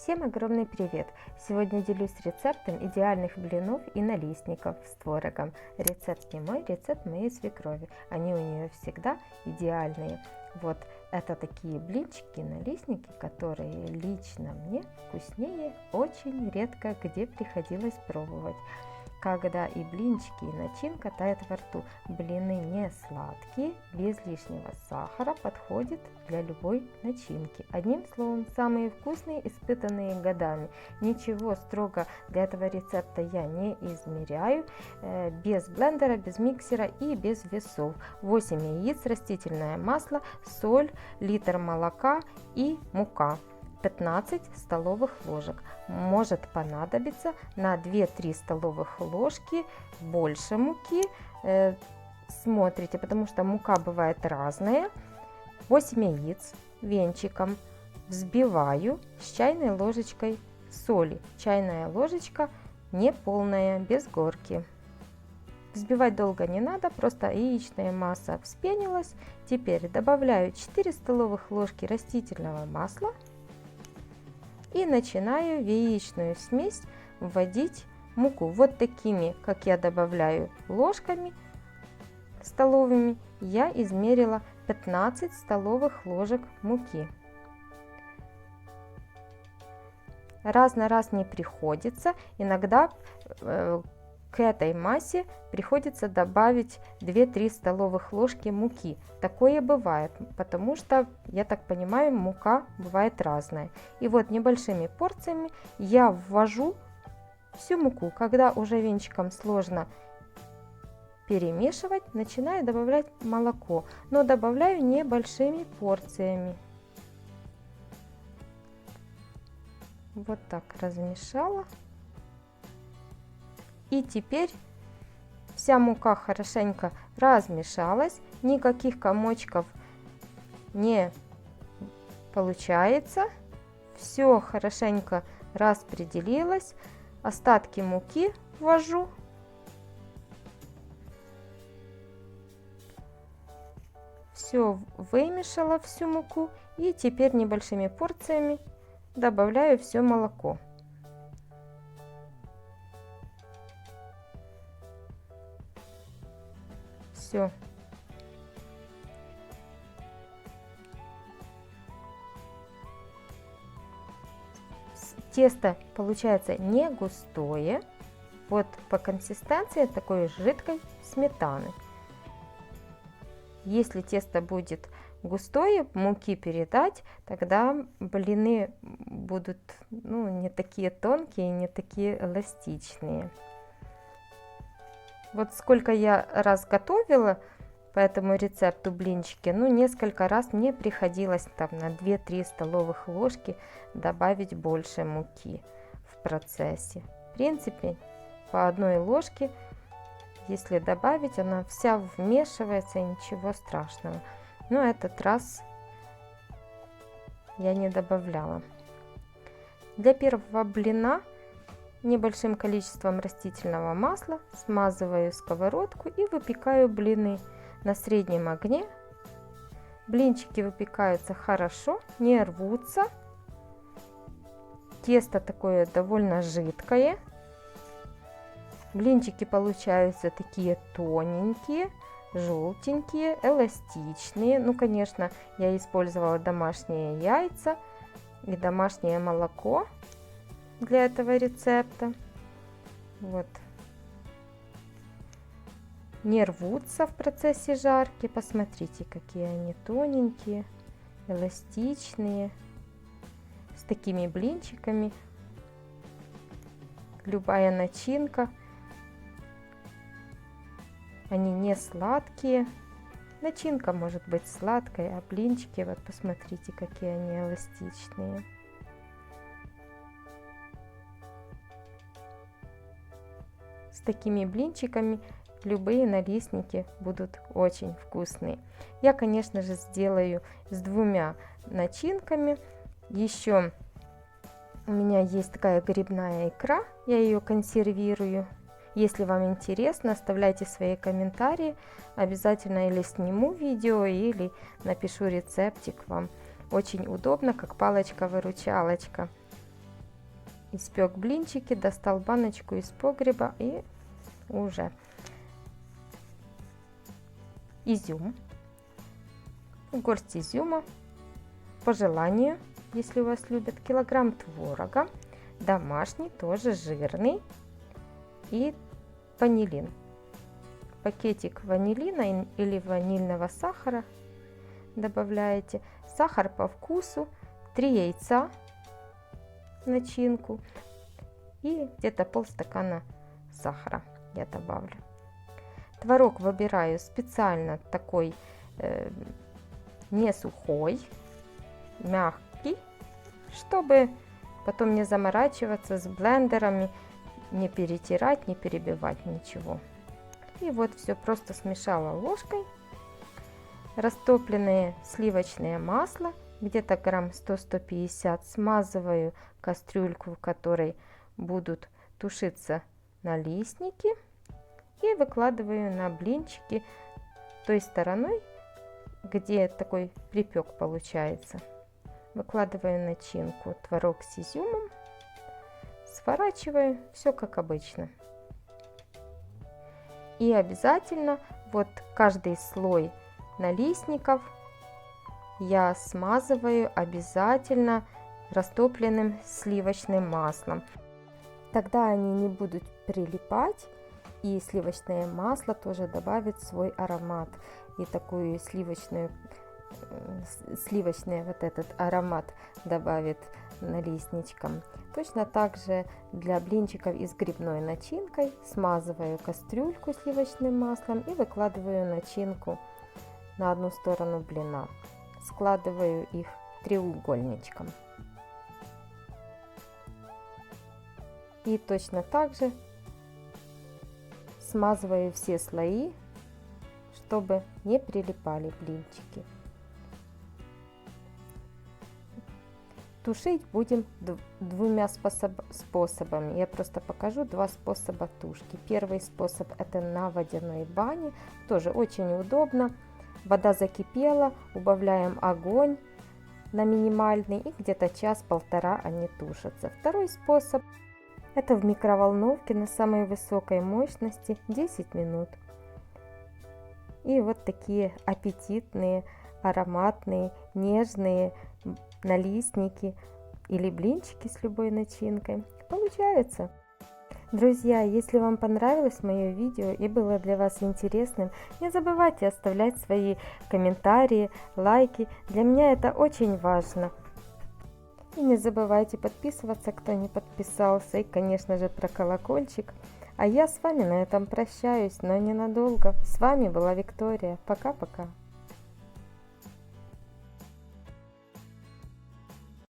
Всем огромный привет! Сегодня делюсь рецептом идеальных блинов и налистников с творогом. Рецепт не мой, рецепт моей свекрови. Они у нее всегда идеальные. Вот это такие блинчики, налистники, которые лично мне вкуснее очень редко где приходилось пробовать. Когда и блинчики, и начинка тает во рту. Блины не сладкие, без лишнего сахара, подходит для любой начинки. Одним словом, самые вкусные, испытанные годами. Ничего строго для этого рецепта я не измеряю. Без блендера, без миксера и без весов. 8 яиц, растительное масло, соль, литр молока и мука. 15 столовых ложек. Может понадобиться на 2-3 столовых ложки больше муки. Смотрите, потому что мука бывает разная. 8 яиц венчиком взбиваю с чайной ложечкой соли. Чайная ложечка не полная, без горки. Взбивать долго не надо, просто яичная масса вспенилась. Теперь добавляю 4 столовых ложки растительного масла. И начинаю в яичную смесь вводить муку. Вот такими, как я добавляю ложками столовыми, я измерила 15 столовых ложек муки. Раз на раз не приходится. Иногда к этой массе приходится добавить 2-3 столовых ложки муки. Такое бывает, потому что, я так понимаю, мука бывает разная. И вот небольшими порциями я ввожу всю муку. Когда уже венчиком сложно перемешивать, начинаю добавлять молоко, но добавляю небольшими порциями. Вот так размешала. И теперь вся мука хорошенько размешалась, никаких комочков не получается, все хорошенько распределилось, остатки муки ввожу, все вымешала всю муку и теперь небольшими порциями добавляю все молоко. Все. Тесто получается не густое, вот по консистенции такой жидкой сметаны. Если тесто будет густое, муки передать, тогда блины будут не такие тонкие, не такие эластичные. Вот сколько я раз готовила по этому рецепту блинчики, несколько раз мне приходилось там на 2-3 столовых ложки добавить больше муки в процессе. В принципе, по одной ложке, если добавить, она вся вмешивается, и ничего страшного. Но этот раз я не добавляла. Для первого блина небольшим количеством растительного масла смазываю сковородку и выпекаю блины на среднем огне. Блинчики выпекаются хорошо, не рвутся. Тесто такое довольно жидкое. Блинчики получаются такие тоненькие, желтенькие, эластичные. Конечно, я использовала домашние яйца и домашнее молоко для этого рецепта. Вот. Не рвутся в процессе жарки. Посмотрите, какие они тоненькие, эластичные. С такими блинчиками любая начинка. Они не сладкие. Начинка может быть сладкой, а блинчики, вот посмотрите, какие они эластичные. С такими блинчиками любые налистники будут очень вкусные. Я, конечно же, сделаю с 2 начинками. Еще у меня есть такая грибная икра, я ее консервирую. Если вам интересно, оставляйте свои комментарии. Обязательно или сниму видео, или напишу рецептик вам. Очень удобно, как палочка-выручалочка. испек блинчики, достал баночку из погреба и уже изюм, горсть изюма, по желанию, если у вас любят, килограмм творога, домашний, тоже жирный, и ванилин. Пакетик ванилина или ванильного сахара добавляете, сахар по вкусу, 3 яйца, начинку и где-то полстакана сахара я добавлю. Творог выбираю специально такой не сухой, мягкий, чтобы потом не заморачиваться с блендерами, не перетирать, не перебивать ничего. И вот все просто смешала ложкой. Растопленное сливочное масло, где-то грамм 100-150, смазываю кастрюльку, в которой будут тушиться налистники, и выкладываю на блинчики той стороной, где такой припек получается. Выкладываю начинку, творог с изюмом, сворачиваю, все как обычно. И обязательно вот каждый слой налистников я смазываю обязательно растопленным сливочным маслом. Тогда они не будут прилипать, и сливочное масло тоже добавит свой аромат и такую сливочный вот этот аромат добавит налистничкам. Точно так же для блинчиков и с грибной начинкой смазываю кастрюльку сливочным маслом и выкладываю начинку на одну сторону блина. Складываю их треугольничком. И точно так же смазываю все слои, чтобы не прилипали блинчики. Тушить будем двумя способами. Я просто покажу два способа тушки. Первый способ — это на водяной бане. Тоже очень удобно. Вода закипела, убавляем огонь на минимальный и где-то час-полтора они тушатся. Второй способ — это в микроволновке на самой высокой мощности 10 минут. И вот такие аппетитные, ароматные, нежные налистники или блинчики с любой начинкой получаются. Друзья, если вам понравилось мое видео и было для вас интересным, не забывайте оставлять свои комментарии, лайки. Для меня это очень важно. И не забывайте подписываться, кто не подписался, и, конечно же, про колокольчик. А я с вами на этом прощаюсь, но ненадолго. С вами была Виктория. Пока-пока.